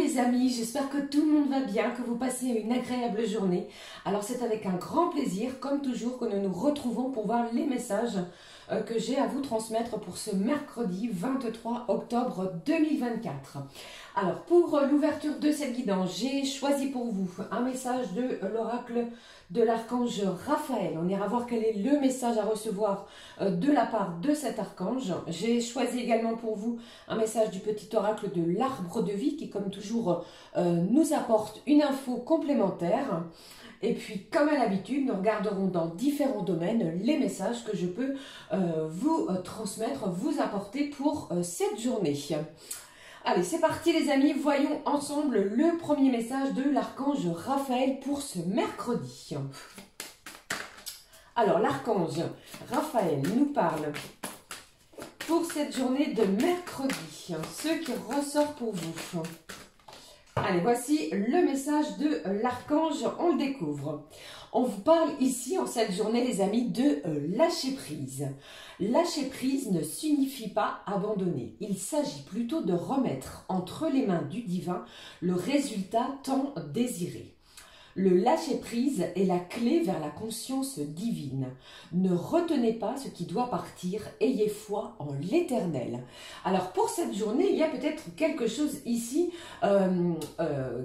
les amis, j'espère que tout le monde va bien, que vous passez une agréable journée. Alors c'est avec un grand plaisir, comme toujours, que nous nous retrouvons pour voir les messages que j'ai à vous transmettre pour ce mercredi 23 octobre 2024. Alors pour l'ouverture de cette guidance, j'ai choisi pour vous un message de l'oracle de l'archange Raphaël. On ira voir quel est le message à recevoir de la part de cet archange. J'ai choisi également pour vous un message du petit oracle de l'arbre de vie qui, comme toujours, nous apporte une info complémentaire. Et puis, comme à l'habitude, nous regarderons dans différents domaines les messages que je peux vous transmettre, vous apporter pour cette journée. Allez, c'est parti les amis, voyons ensemble le premier message de l'archange Raphaël pour ce mercredi. Alors, l'archange Raphaël nous parle pour cette journée de mercredi, ce qui ressort pour vous. Allez, voici le message de l'archange, on le découvre. On vous parle ici, en cette journée, les amis, de lâcher prise. Lâcher prise ne signifie pas abandonner. Il s'agit plutôt de remettre entre les mains du divin le résultat tant désiré. Le lâcher-prise est la clé vers la conscience divine. Ne retenez pas ce qui doit partir, ayez foi en l'éternel. Alors pour cette journée, il y a peut-être quelque chose ici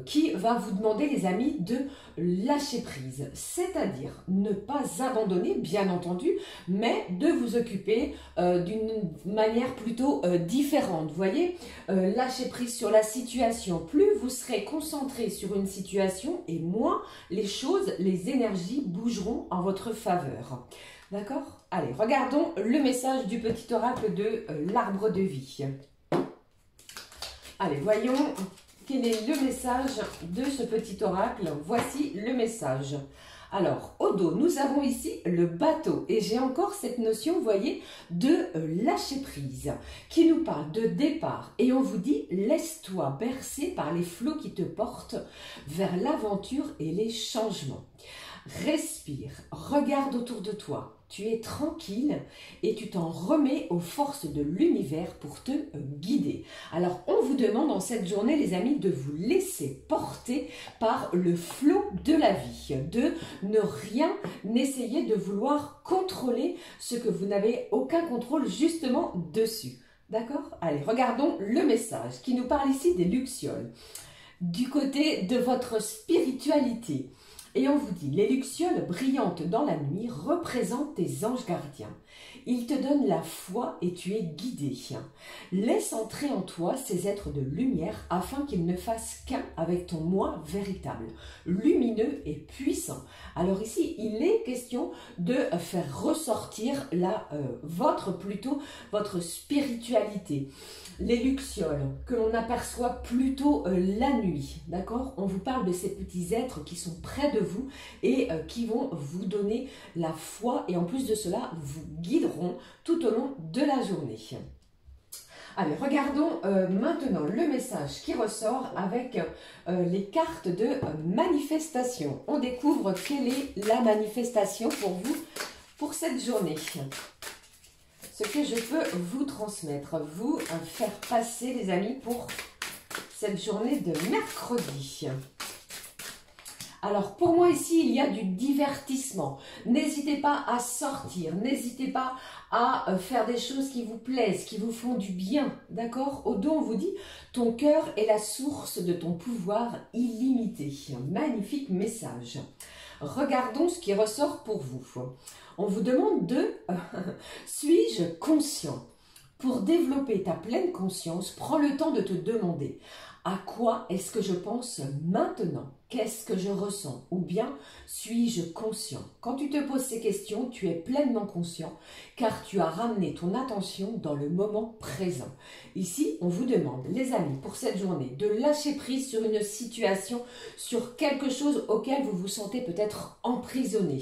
qui va vous demander, les amis, de lâcher-prise. C'est-à-dire ne pas abandonner, bien entendu, mais de vous occuper d'une manière plutôt différente. Vous voyez, lâcher-prise sur la situation. Plus vous serez concentré sur une situation et moins les choses, les énergies bougeront en votre faveur. D'accord? Allez, regardons le message du petit oracle de l'arbre de vie. Allez, voyons quel est le message de ce petit oracle. Voici le message. Alors, au dos, nous avons ici le bateau et j'ai encore cette notion, vous voyez, de lâcher prise qui nous parle de départ et on vous dit laisse-toi bercer par les flots qui te portent vers l'aventure et les changements. Respire, regarde autour de toi, tu es tranquille et tu t'en remets aux forces de l'univers pour te guider. Alors on vous demande en cette journée les amis de vous laisser porter par le flot de la vie, de ne rien essayer de vouloir contrôler ce que vous n'avez aucun contrôle justement dessus. D'accord? Allez, regardons le message qui nous parle ici des lucioles. Du côté de votre spiritualité. Et on vous dit, les lucioles brillantes dans la nuit représentent tes anges gardiens. Ils te donnent la foi et tu es guidé. Laisse entrer en toi ces êtres de lumière afin qu'ils ne fassent qu'un avec ton moi véritable, lumineux et puissant. Alors ici, il est question de faire ressortir votre spiritualité. Les lucioles que l'on aperçoit plutôt la nuit, d'accord? On vous parle de ces petits êtres qui sont près de vous et qui vont vous donner la foi et en plus de cela, vous guideront tout au long de la journée. Allez, regardons maintenant le message qui ressort avec les cartes de manifestation. On découvre quelle est la manifestation pour vous pour cette journée. Ce que je peux vous transmettre, vous faire passer, les amis, pour cette journée de mercredi. Alors, pour moi, ici, il y a du divertissement. N'hésitez pas à sortir, n'hésitez pas à faire des choses qui vous plaisent, qui vous font du bien, d'accord? Au dos, on vous dit, ton cœur est la source de ton pouvoir illimité. Magnifique message. Regardons ce qui ressort pour vous. On vous demande de « Suis-je conscient ?» Pour développer ta pleine conscience, prends le temps de te demander « À quoi est-ce que je pense maintenant ? Qu'est-ce que je ressens ? Ou bien suis-je conscient ?» Quand tu te poses ces questions, tu es pleinement conscient car tu as ramené ton attention dans le moment présent. Ici, on vous demande, les amis, pour cette journée, de lâcher prise sur une situation, sur quelque chose auquel vous vous sentez peut-être emprisonné,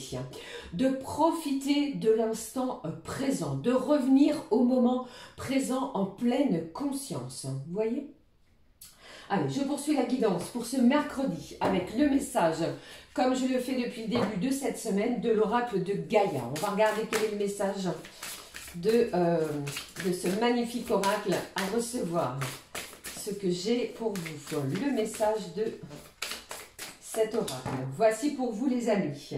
de profiter de l'instant présent, de revenir au moment présent en pleine conscience. Vous voyez ? Allez, je poursuis la guidance pour ce mercredi avec le message, comme je le fais depuis le début de cette semaine, de l'oracle de Gaïa. On va regarder quel est le message de ce magnifique oracle à recevoir ce que j'ai pour vous, le message de cet oracle. Voici pour vous les amis.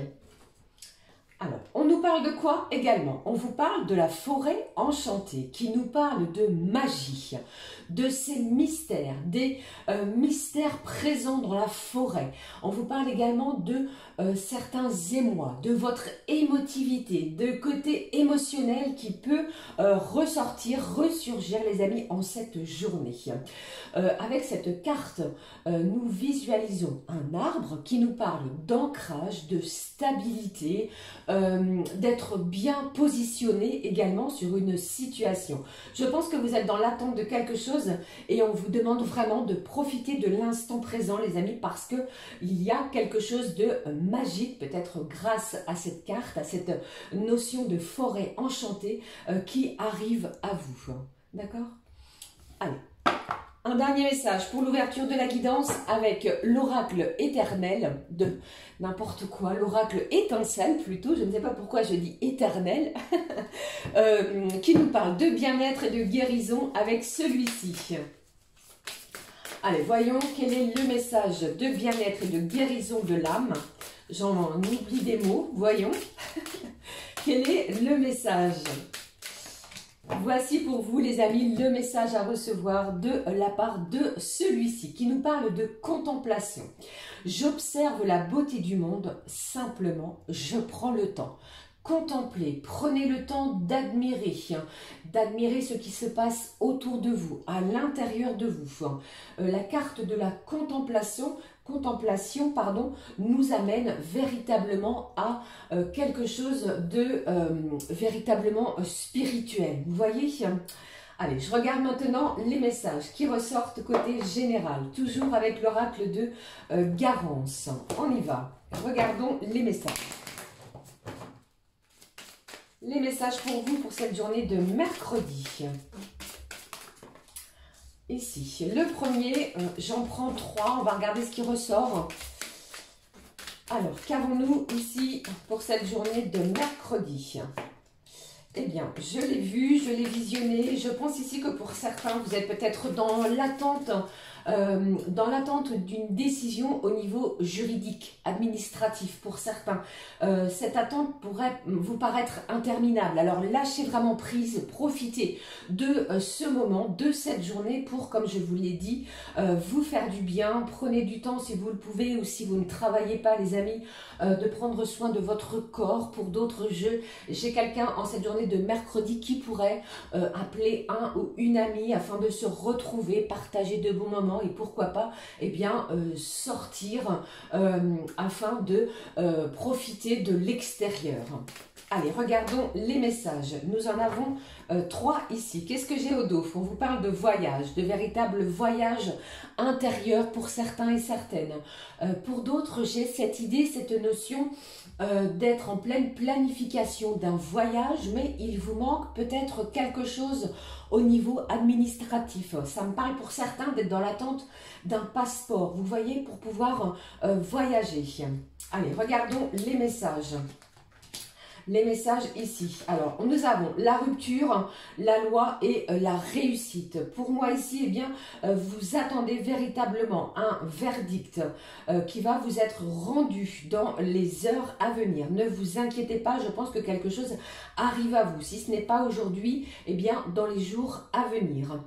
Alors, on nous parle de quoi également? On vous parle de la forêt enchantée, qui nous parle de magie, de ces mystères, des mystères présents dans la forêt. On vous parle également de certains émois, de votre émotivité, de côté émotionnel qui peut ressortir, ressurgir les amis en cette journée. Avec cette carte, nous visualisons un arbre qui nous parle d'ancrage, de stabilité, d'être bien positionné également sur une situation. Je pense que vous êtes dans l'attente de quelque chose et on vous demande vraiment de profiter de l'instant présent les amis parce que il y a quelque chose de magique peut-être grâce à cette carte, à cette notion de forêt enchantée qui arrive à vous. D'accord? Allez. Un dernier message pour l'ouverture de la guidance avec l'oracle éternel de n'importe quoi, l'oracle étincelle plutôt, je ne sais pas pourquoi je dis éternel, qui nous parle de bien-être et de guérison avec celui-ci. Allez, voyons quel est le message de bien-être et de guérison de l'âme. J'en oublie des mots, voyons. Quel est le message ? Voici pour vous les amis le message à recevoir de la part de celui-ci qui nous parle de contemplation. J'observe la beauté du monde, simplement je prends le temps. Contemplez, prenez le temps d'admirer ce qui se passe autour de vous, à l'intérieur de vous. La carte de la contemplation, nous amène véritablement à quelque chose de véritablement spirituel. Vous voyez ? Allez, je regarde maintenant les messages qui ressortent côté général, toujours avec l'oracle de Garance. On y va. Regardons les messages. Les messages pour vous pour cette journée de mercredi. Ici, le premier, j'en prends 3, on va regarder ce qui ressort. Alors, qu'avons-nous ici pour cette journée de mercredi? Eh bien, je l'ai vu, je l'ai visionné. Je pense ici que pour certains, vous êtes peut-être dans l'attente d'une décision au niveau juridique, administratif pour certains. Cette attente pourrait vous paraître interminable. Alors lâchez vraiment prise, profitez de ce moment, de cette journée pour, comme je vous l'ai dit, vous faire du bien. Prenez du temps si vous le pouvez ou si vous ne travaillez pas les amis, de prendre soin de votre corps. Pour d'autres jeux, j'ai quelqu'un en cette journée de mercredi qui pourrait appeler un ou une amie afin de se retrouver, partager de bons moments et pourquoi pas sortir afin de profiter de l'extérieur. Allez, regardons les messages. Nous en avons 3 ici. Qu'est-ce que j'ai au dos? On vous parle de voyage, de véritable voyage intérieur pour certains et certaines. Pour d'autres, j'ai cette idée, cette notion d'être en pleine planification d'un voyage, mais il vous manque peut-être quelque chose au niveau administratif. Ça me parle pour certains d'être dans l'attente d'un passeport, vous voyez, pour pouvoir voyager. Allez, regardons les messages. Les messages ici. Alors, nous avons la rupture, la loi et la réussite. Pour moi ici, eh bien, vous attendez véritablement un verdict qui va vous être rendu dans les heures à venir. Ne vous inquiétez pas, je pense que quelque chose arrive à vous. Si ce n'est pas aujourd'hui, eh bien, dans les jours à venir.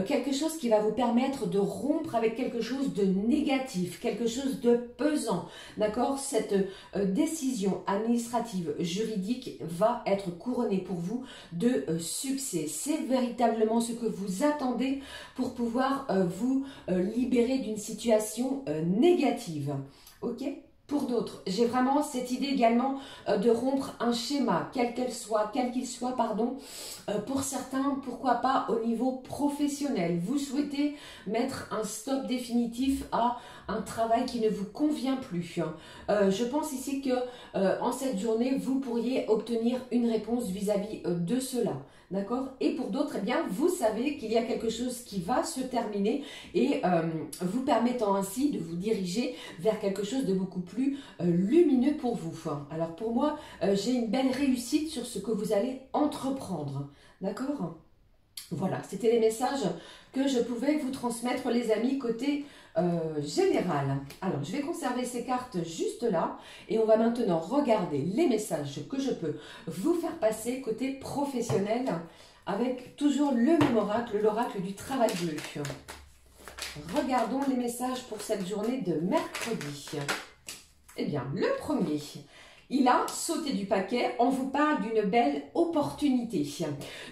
Quelque chose qui va vous permettre de rompre avec quelque chose de négatif, quelque chose de pesant. D'accord? Cette décision administrative, juridique, va être couronné pour vous de succès. C'est véritablement ce que vous attendez pour pouvoir vous libérer d'une situation négative. Ok? Pour d'autres, j'ai vraiment cette idée également de rompre un schéma, quel qu'il soit, pour certains, pourquoi pas au niveau professionnel. Vous souhaitez mettre un stop définitif à un travail qui ne vous convient plus. Je pense ici que en cette journée, vous pourriez obtenir une réponse vis-à-vis de cela. D'accord? Et pour d'autres, eh bien, vous savez qu'il y a quelque chose qui va se terminer et vous permettant ainsi de vous diriger vers quelque chose de beaucoup plus lumineux pour vous. Alors pour moi, j'ai une belle réussite sur ce que vous allez entreprendre. D'accord? Voilà, c'était les messages que je pouvais vous transmettre, les amis, côté général. Alors, je vais conserver ces cartes juste là et on va maintenant regarder les messages que je peux vous faire passer côté professionnel avec toujours le même oracle, l'oracle du travail bleu. Regardons les messages pour cette journée de mercredi. Eh bien, le premier, il a sauté du paquet. On vous parle d'une belle opportunité,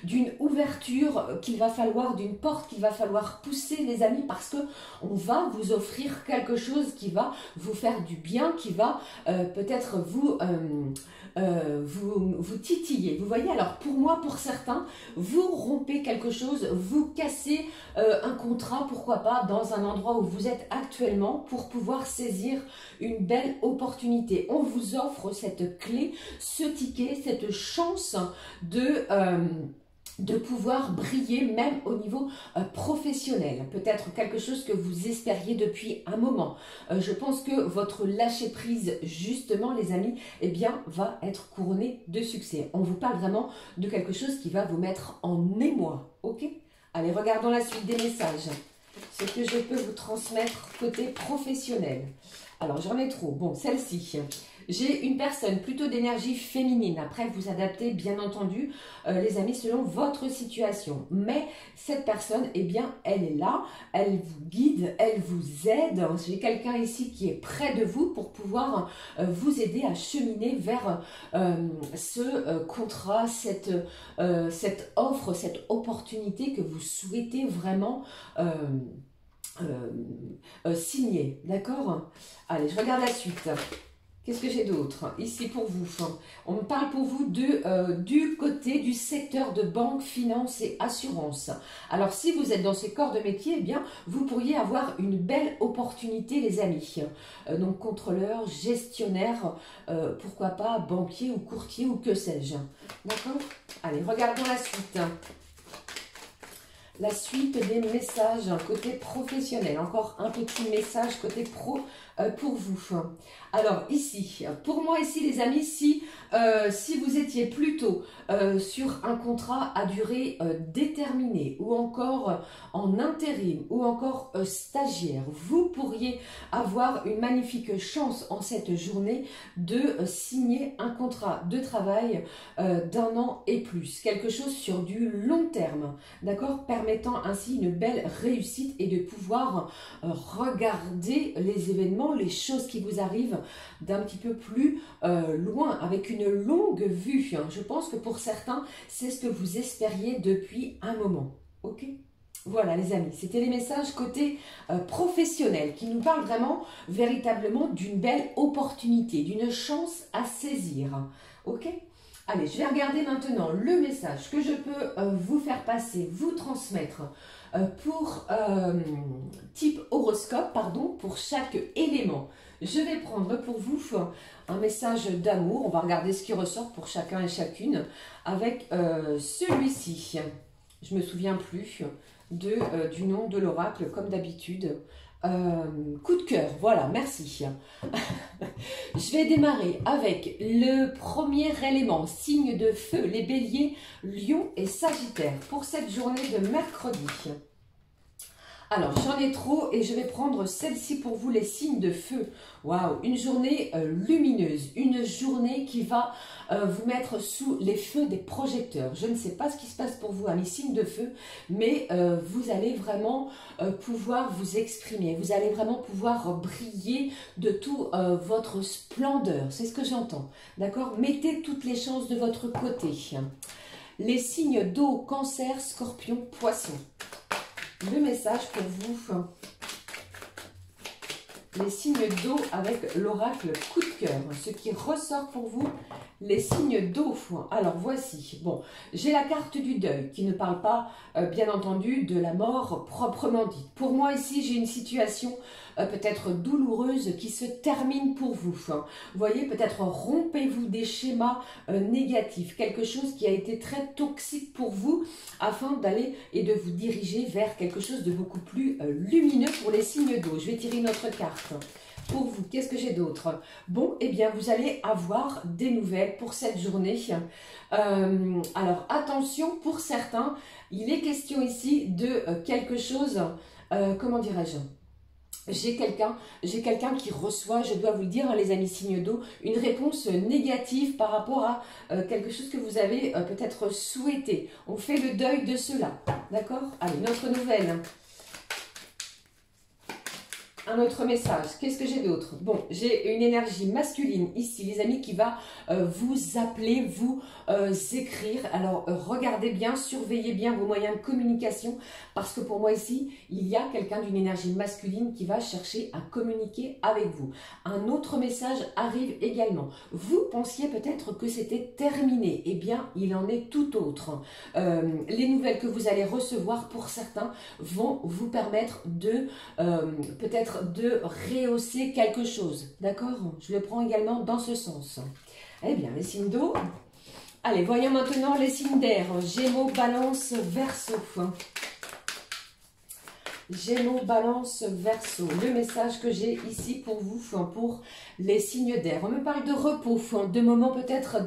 d'une ouverture qu'il va falloir, d'une porte qu'il va falloir pousser, les amis, parce que on va vous offrir quelque chose qui va vous faire du bien, qui va peut-être vous titiller. Vous voyez, alors pour moi, pour certains, vous rompez quelque chose, vous cassez un contrat, pourquoi pas, dans un endroit où vous êtes actuellement pour pouvoir saisir une belle opportunité. On vous offre cette clé, ce ticket, cette chance de pouvoir briller même au niveau professionnel. Peut-être quelque chose que vous espériez depuis un moment. Je pense que votre lâcher-prise, justement, les amis, eh bien, va être couronné de succès. On vous parle vraiment de quelque chose qui va vous mettre en émoi. Ok? Allez, regardons la suite des messages. Ce que je peux vous transmettre côté professionnel. Alors, j'en ai trop. Bon, celle-ci. J'ai une personne plutôt d'énergie féminine. Après, vous adaptez, bien entendu, les amis, selon votre situation. Mais cette personne, eh bien, elle est là. Elle vous guide, elle vous aide. J'ai quelqu'un ici qui est près de vous pour pouvoir vous aider à cheminer vers ce contrat, cette offre, cette opportunité que vous souhaitez vraiment signer. D'accord? Allez, je regarde la suite. Qu'est-ce que j'ai d'autre ici pour vous? On me parle pour vous du côté du secteur de banque, finance et assurance. Alors, si vous êtes dans ces corps de métier, eh bien, vous pourriez avoir une belle opportunité, les amis. Donc, contrôleur, gestionnaire, pourquoi pas banquier ou courtier ou que sais-je. D'accord? Allez, regardons la suite. La suite des messages côté professionnel. Encore un petit message côté pro pour vous. Alors ici, pour moi ici les amis, si vous étiez plutôt sur un contrat à durée déterminée ou encore en intérim ou encore stagiaire, vous pourriez avoir une magnifique chance en cette journée de signer un contrat de travail d'1 an et plus. Quelque chose sur du long terme, d'accord, permettant ainsi une belle réussite et de pouvoir regarder les événements, les choses qui vous arrivent d'un petit peu plus loin, avec une longue vue. Je pense que pour certains, c'est ce que vous espériez depuis un moment. Ok ? Voilà les amis, c'était les messages côté professionnel qui nous parlent vraiment, véritablement d'une belle opportunité, d'une chance à saisir. Ok ? Allez, je vais regarder maintenant le message que je peux vous faire passer, vous transmettre pour type horoscope, pardon, pour chaque élément. Je vais prendre pour vous un message d'amour. On va regarder ce qui ressort pour chacun et chacune avec celui-ci. Je ne me souviens plus du nom de l'oracle comme d'habitude. Coup de cœur, voilà, merci. Je vais démarrer avec le premier élément, signe de feu, les béliers, lion et sagittaire pour cette journée de mercredi. Alors, j'en ai trop et je vais prendre celle-ci pour vous, les signes de feu. Waouh, une journée lumineuse, une journée qui va vous mettre sous les feux des projecteurs. Je ne sais pas ce qui se passe pour vous, amis signes de feu, mais vous allez vraiment pouvoir vous exprimer. Vous allez vraiment pouvoir briller de tout votre splendeur. C'est ce que j'entends, d'accord? Mettez toutes les chances de votre côté. Les signes d'eau, cancer, scorpion, poisson. Le message pour vous, les signes d'eau avec l'oracle coup de cœur, ce qui ressort pour vous, les signes d'eau. Alors voici, bon, j'ai la carte du deuil qui ne parle pas, bien entendu, de la mort proprement dite. Pour moi ici, j'ai une situation peut-être douloureuse qui se termine pour vous. Vous voyez, peut-être rompez-vous des schémas négatifs, quelque chose qui a été très toxique pour vous, afin d'aller et de vous diriger vers quelque chose de beaucoup plus lumineux pour les signes d'eau. Je vais tirer une autre carte pour vous, qu'est-ce que j'ai d'autre? Bon, eh bien, vous allez avoir des nouvelles pour cette journée. Alors, attention, pour certains, il est question ici de quelque chose, comment dirais-je? J'ai quelqu'un qui reçoit, je dois vous le dire, hein, les amis signes d'eau, une réponse négative par rapport à quelque chose que vous avez peut-être souhaité. On fait le deuil de cela, d'accord? Allez, notre nouvelle. Un autre message, qu'est-ce que j'ai d'autre? Bon, j'ai une énergie masculine ici, les amis, qui va vous appeler, vous écrire. Alors, regardez bien, surveillez bien vos moyens de communication, parce que pour moi ici, il y a quelqu'un d'une énergie masculine qui va chercher à communiquer avec vous. Un autre message arrive également. Vous pensiez peut-être que c'était terminé. Eh bien, il en est tout autre. Les nouvelles que vous allez recevoir, pour certains, vont vous permettre de peut-être de rehausser quelque chose, d'accord? Je le prends également dans ce sens. Eh bien, les signes d'eau. Allez, voyons maintenant les signes d'air. Gémeaux, Balance, Verseau. Gémeaux, Balance, Verseau. Le message que j'ai ici pour vous, pour les signes d'air. On me parle de repos, de moments peut-être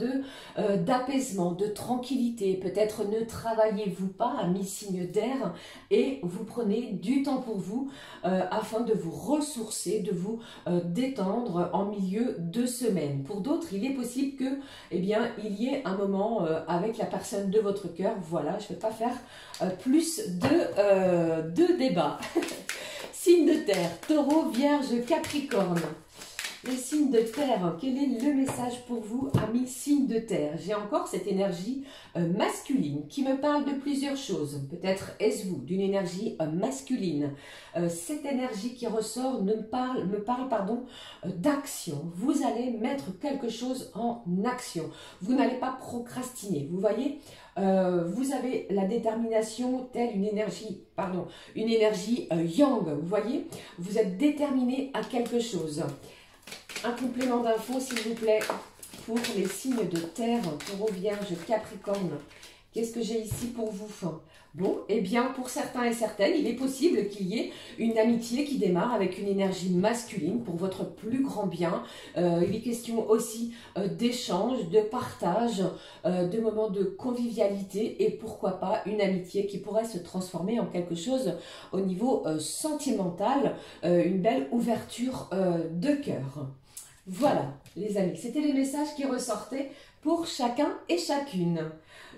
d'apaisement, de tranquillité. Peut-être ne travaillez-vous pas, amis signes d'air, et vous prenez du temps pour vous afin de vous ressourcer, de vous détendre en milieu de semaine. Pour d'autres, il est possible que, eh bien, il y ait un moment avec la personne de votre cœur. Voilà, je ne vais pas faire plus de débats. Signe de terre, Taureau, Vierge, Capricorne. Les signes de terre, quel est le message pour vous, amis signes de terre? J'ai encore cette énergie masculine qui me parle de plusieurs choses. Peut-être est-ce vous d'une énergie masculine. Cette énergie qui ressort me parle d'action. Vous allez mettre quelque chose en action. Vous n'allez pas procrastiner. Vous voyez, vous avez la détermination telle une énergie yang. Vous voyez, vous êtes déterminé à quelque chose. Un complément d'infos, s'il vous plaît, pour les signes de terre, Taureau, Vierge, Capricorne. Qu'est-ce que j'ai ici pour vous? Bon, eh bien, pour certains et certaines, il est possible qu'il y ait une amitié qui démarre avec une énergie masculine pour votre plus grand bien. Il est question aussi d'échange, de partage, de moments de convivialité et pourquoi pas une amitié qui pourrait se transformer en quelque chose au niveau sentimental, une belle ouverture de cœur. Voilà, les amis, c'était les messages qui ressortaient pour chacun et chacune.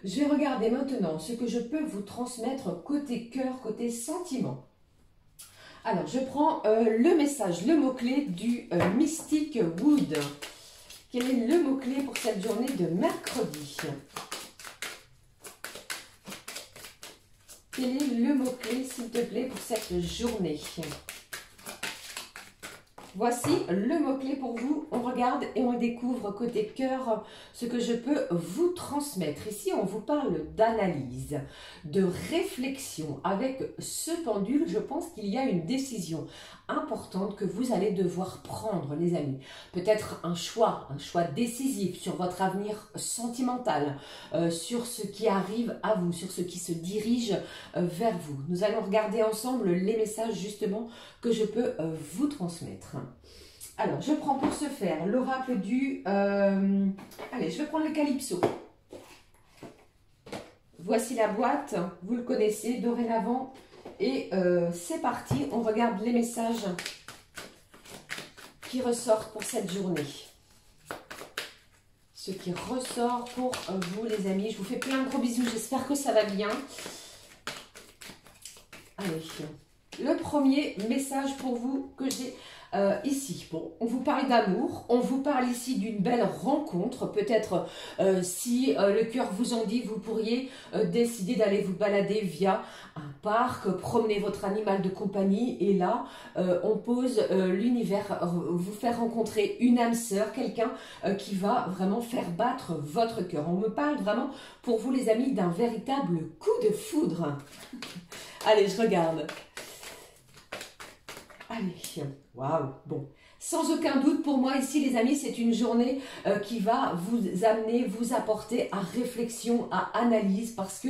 Je vais regarder maintenant ce que je peux vous transmettre côté cœur, côté sentiment. Alors, je prends le message, le mot-clé du Mystic Wood. Quel est le mot-clé pour cette journée de mercredi? Quel est le mot-clé, s'il te plaît, pour cette journée? Voici le mot-clé pour vous. On regarde et on découvre côté cœur ce que je peux vous transmettre. Ici, on vous parle d'analyse, de réflexion. Avec ce pendule, je pense qu'il y a une décision importante que vous allez devoir prendre, les amis. Peut-être un choix décisif sur votre avenir sentimental, sur ce qui arrive à vous, sur ce qui se dirige vers vous. Nous allons regarder ensemble les messages justement que je peux vous transmettre. Alors, je prends pour ce faire l'oracle du... allez, je vais prendre le Calypso. Voici la boîte, vous le connaissez dorénavant. Et c'est parti, on regarde les messages qui ressortent pour cette journée. Ce qui ressort pour vous, les amis. Je vous fais plein de gros bisous, j'espère que ça va bien. Allez, le premier message pour vous que j'ai ici. Bon, on vous parle d'amour, on vous parle ici d'une belle rencontre. Peut-être si le cœur vous en dit, vous pourriez décider d'aller vous balader via un parc, promener votre animal de compagnie. Et là, on pose l'univers, vous faire rencontrer une âme sœur, quelqu'un qui va vraiment faire battre votre cœur. On me parle vraiment, pour vous les amis, d'un véritable coup de foudre. Allez, je regarde. Allez, waouh, bon, Sans aucun doute, pour moi ici les amis, c'est une journée qui va vous amener, vous apporter à réflexion, à analyse, parce que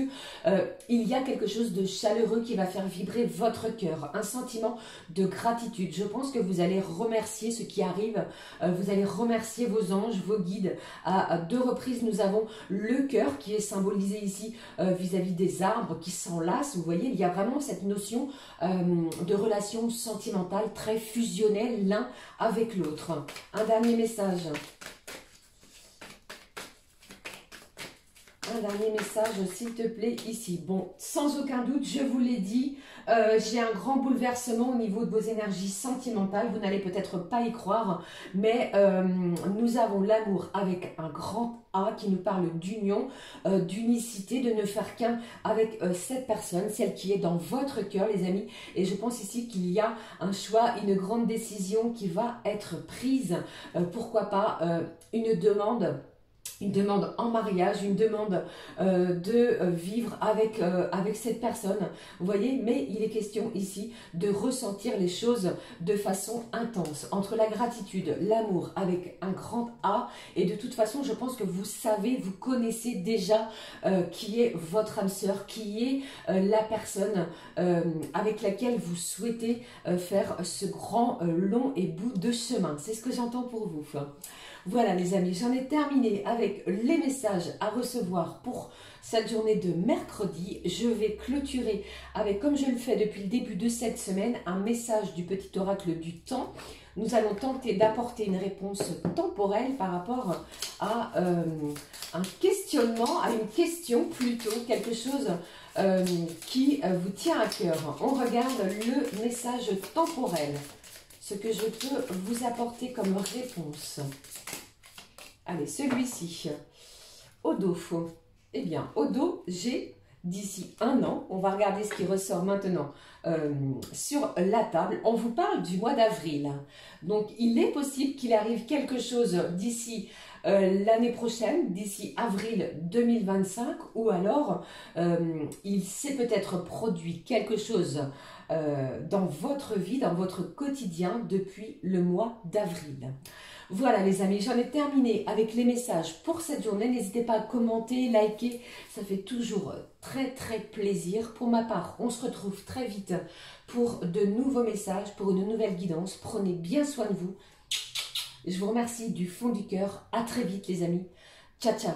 il y a quelque chose de chaleureux qui va faire vibrer votre cœur, un sentiment de gratitude. Je pense que vous allez remercier ce qui arrive, vous allez remercier vos anges, vos guides. À deux reprises, nous avons le cœur qui est symbolisé ici vis-à-vis des arbres qui s'enlacent. Vous voyez, il y a vraiment cette notion de relation sentimentale très fusionnelle l'un avec l'autre. Un dernier message. Un dernier message, s'il te plaît, ici. Bon, sans aucun doute, je vous l'ai dit, j'ai un grand bouleversement au niveau de vos énergies sentimentales. Vous n'allez peut-être pas y croire, mais nous avons l'amour avec un grand A qui nous parle d'union, d'unicité, de ne faire qu'un avec cette personne, celle qui est dans votre cœur, les amis. Et je pense ici qu'il y a un choix, une grande décision qui va être prise. Pourquoi pas une demande en mariage, une demande de vivre avec cette personne, vous voyez, mais il est question ici de ressentir les choses de façon intense, entre la gratitude, l'amour avec un grand A, et de toute façon, je pense que vous savez, vous connaissez déjà qui est votre âme sœur, qui est la personne avec laquelle vous souhaitez faire ce grand, long et bout de chemin. C'est ce que j'entends pour vous. Voilà les amis, j'en ai terminé avec les messages à recevoir pour cette journée de mercredi. Je vais clôturer avec, comme je le fais depuis le début de cette semaine, un message du petit oracle du temps. Nous allons tenter d'apporter une réponse temporelle par rapport à un questionnement, à une question plutôt, quelque chose qui vous tient à cœur. On regarde le message temporel, ce que je peux vous apporter comme réponse. Allez, celui-ci, au dos. Eh bien, au dos, j'ai d'ici un an, on va regarder ce qui ressort maintenant sur la table. On vous parle du mois d'avril. Donc, il est possible qu'il arrive quelque chose d'ici l'année prochaine, d'ici avril 2025, ou alors il s'est peut-être produit quelque chose dans votre vie, dans votre quotidien depuis le mois d'avril. Voilà les amis, j'en ai terminé avec les messages pour cette journée. N'hésitez pas à commenter, liker, ça fait toujours très très plaisir. Pour ma part, on se retrouve très vite pour de nouveaux messages, pour une nouvelle guidance. Prenez bien soin de vous. Je vous remercie du fond du cœur. À très vite les amis. Ciao ciao.